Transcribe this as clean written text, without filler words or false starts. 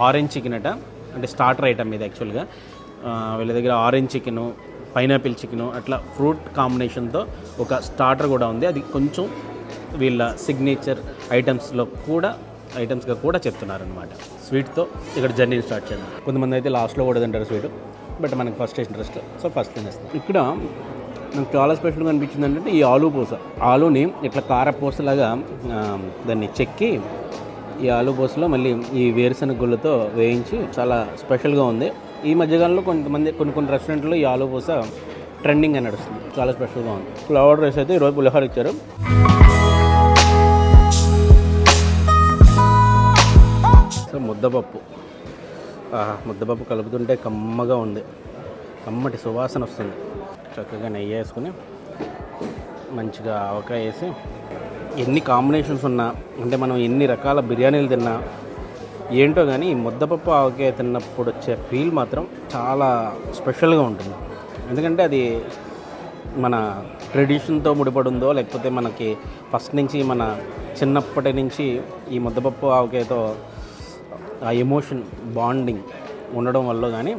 Orange chicken అట, అంటే starter item ఇది యాక్చువల్గా. వీళ్ళ దగ్గర ఆరెంజ్ చికెను, పైనాపిల్ చికెను అట్లా ఫ్రూట్ కాంబినేషన్తో ఒక స్టార్టర్ కూడా ఉంది. అది కొంచెం వీళ్ళ సిగ్నేచర్ ఐటమ్స్గా కూడా చెప్తున్నారనమాట. స్వీట్తో ఇక్కడ జర్నీని స్టార్ట్ చేద్దాం. కొంతమంది అయితే లాస్ట్లో కూడా తింటారు స్వీట్, బట్ మనకి ఫస్ట్ ఇంట్రెస్ట్, సో ఫస్ట్ తినేస్తాం. ఇక్కడ నాకు చాలా స్పెషల్గా అనిపించింది ఏంటంటే ఈ ఆలూ పూస. ఆలూని ఇట్లా కారపూసలాగా దాన్ని చెక్కి ఈ ఆలూ పూసలో మళ్ళీ ఈ వేరుశనగ గుళ్ళతో వేయించి చాలా స్పెషల్గా ఉంది. ఈ మధ్యకాలంలో కొన్ని రెస్టారెంట్లో ఈ ఆలూ పూస ట్రెండింగ్ అని నడుస్తుంది. చాలా స్పెషల్గా ఉంది. ఫ్లవర్ రైస్ అయితే ఈరోజు పులిహోర ఇచ్చారు. సో ముద్దపప్పు కలుపుతుంటే కమ్మగా ఉంది, కమ్మటి సువాసన వస్తుంది. చక్కగా నెయ్యి వేసుకుని మంచిగా ఆవకాయ వేసి, ఎన్ని కాంబినేషన్స్ ఉన్నా, అంటే మనం ఎన్ని రకాల బిర్యానీలు తిన్నా ఏంటో కానీ ముద్దపప్పు ఆవకాయ తిన్నప్పుడు వచ్చే ఫీల్ మాత్రం చాలా స్పెషల్గా ఉంటుంది. ఎందుకంటే అది మన ట్రెడిషన్తో ముడిపడుందో, లేకపోతే మనకి ఫస్ట్ నుంచి మన చిన్నప్పటి నుంచి ఈ ముద్దపప్పు ఆవకాయతో ఆ ఎమోషన్ బాండింగ్ ఉండడం వల్ల కానీ